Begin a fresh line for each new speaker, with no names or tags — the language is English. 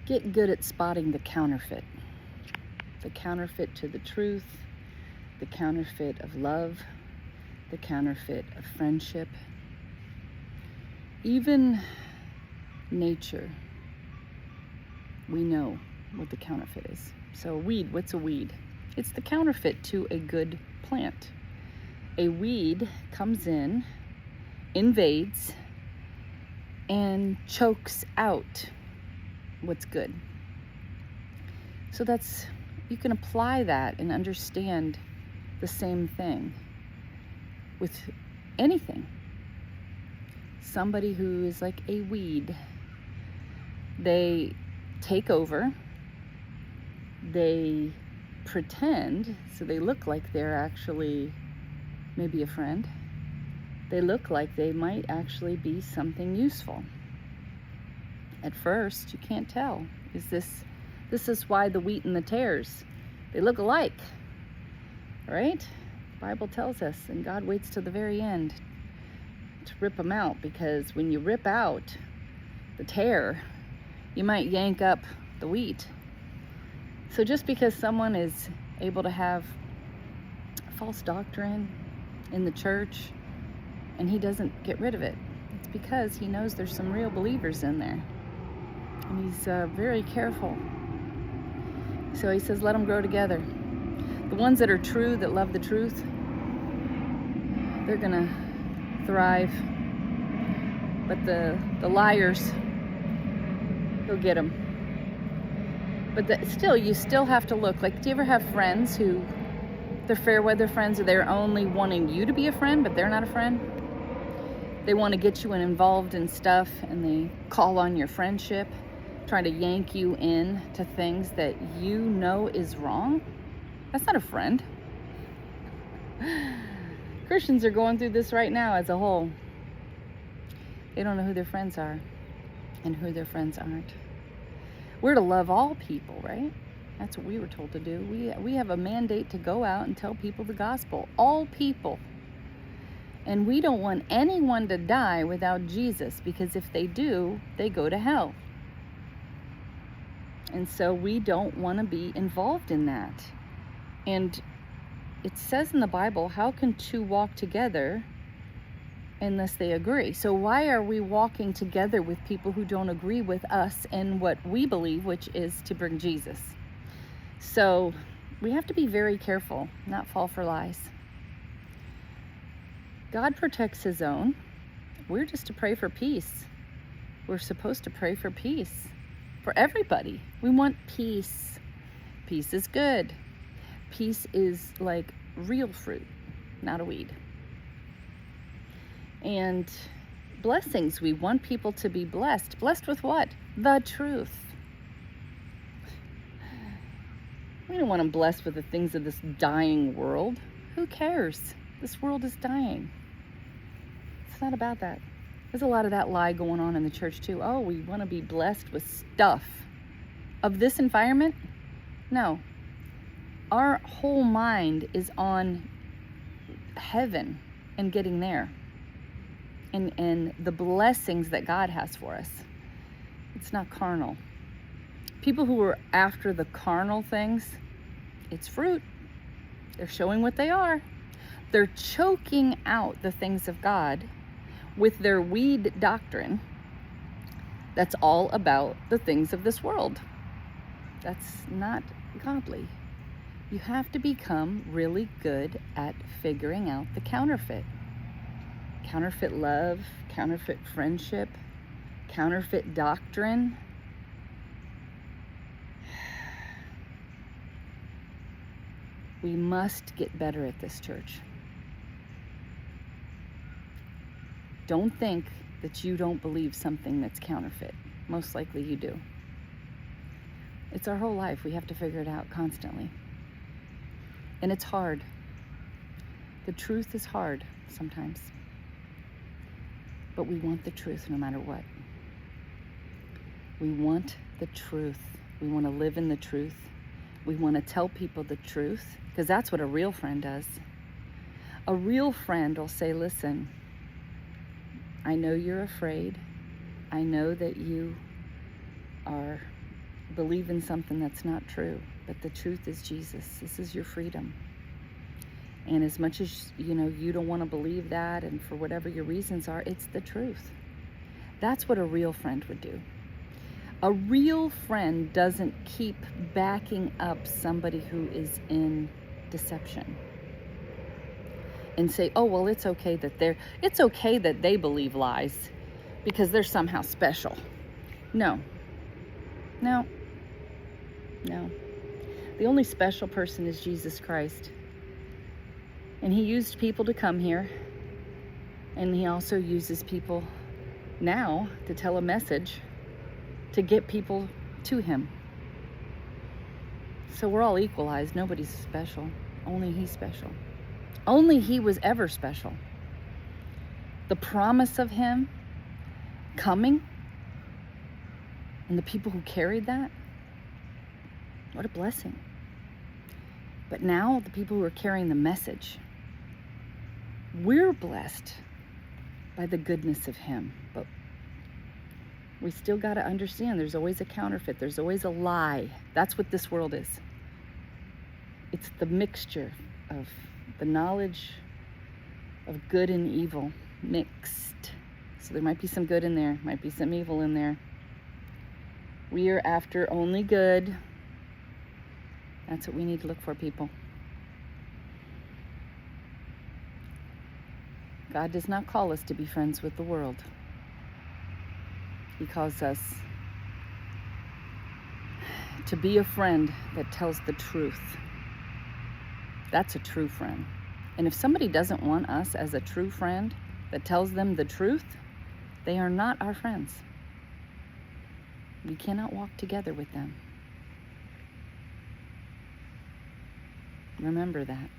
Get good at spotting the counterfeit to the truth, the counterfeit of love, the counterfeit of friendship. Even nature, we know what the counterfeit is. So a weed, what's a weed? It's the counterfeit to a good plant. A weed comes in, invades, and chokes out what's good. So you can apply that and understand the same thing with anything. Somebody who is like a weed, they take over, they pretend, so they look like they're actually maybe a friend. They look like they might actually be something useful. At first, you can't tell. This is why the wheat and the tares, they look alike, right? The Bible tells us, and God waits till the very end to rip them out, because when you rip out the tare, you might yank up the wheat. So just because someone is able to have false doctrine in the church and he doesn't get rid of it, it's because he knows there's some real believers in there. And he's very careful. So he says, let them grow together. The ones that are true, that love the truth, they're going to thrive. But the liars, he'll get them. But still, you still have to look. Like, do you ever have friends who, they're fair weather friends, or they're only wanting you to be a friend, but they're not a friend? They want to get you involved in stuff, and they call on your friendship, trying to yank you in to things that you know is wrong. That's not a friend. Christians are going through this right now as a whole. They don't know who their friends are and who their friends aren't. We're to love all people, right? That's what we were told to do. We have a mandate to go out and tell people the gospel. All people. And we don't want anyone to die without Jesus, because if they do, they go to hell. And so we don't want to be involved in that. And it says in the Bible, how can two walk together unless they agree? So why are we walking together with people who don't agree with us and what we believe, which is to bring Jesus? So we have to be very careful, not fall for lies. God protects his own. We're just to pray for peace. We're supposed to pray for peace for everybody. We want peace. Peace is good. Peace is like real fruit, not a weed. And blessings, we want people to be blessed. Blessed with what? The truth. We don't want them blessed with the things of this dying world. Who cares? This world is dying. It's not about that. There's a lot of that lie going on in the church too. Oh, we want to be blessed with stuff of this environment. No. Our whole mind is on heaven and getting there. And the blessings that God has for us. It's not carnal. People who are after the carnal things, it's fruit. They're showing what they are. They're choking out the things of God with their weed doctrine that's all about the things of this world. That's not godly. You have to become really good at figuring out the counterfeit. Counterfeit love, counterfeit friendship, counterfeit doctrine. We must get better at this, church. Don't think that you don't believe something that's counterfeit. Most likely you do. It's our whole life. We have to figure it out constantly. And it's hard. The truth is hard sometimes. But we want the truth no matter what. We want the truth. We want to live in the truth. We want to tell people the truth, because that's what a real friend does. A real friend will say, listen, I know you're afraid. I know that you are believe in something that's not true. But the truth is Jesus. This is your freedom. And as much as, you don't want to believe that, and for whatever your reasons are, it's the truth. That's what a real friend would do. A real friend doesn't keep backing up somebody who is in deception and say, oh, well, it's okay that they believe lies because they're somehow special. No. The only special person is Jesus Christ. And he used people to come here. And he also uses people now to tell a message to get people to him. So we're all equalized. Nobody's special. Only he's special. Only he was ever special. The promise of him coming and the people who carried that, what a blessing. But now the people who are carrying the message, we're blessed by the goodness of him. But we still got to understand there's always a counterfeit. There's always a lie. That's what this world is. It's the mixture of the knowledge of good and evil mixed. So there might be some good in there, might be some evil in there. We are after only good. That's what we need to look for, people. God does not call us to be friends with the world. He calls us to be a friend that tells the truth. That's a true friend. And if somebody doesn't want us as a true friend that tells them the truth, they are not our friends. We cannot walk together with them. Remember that.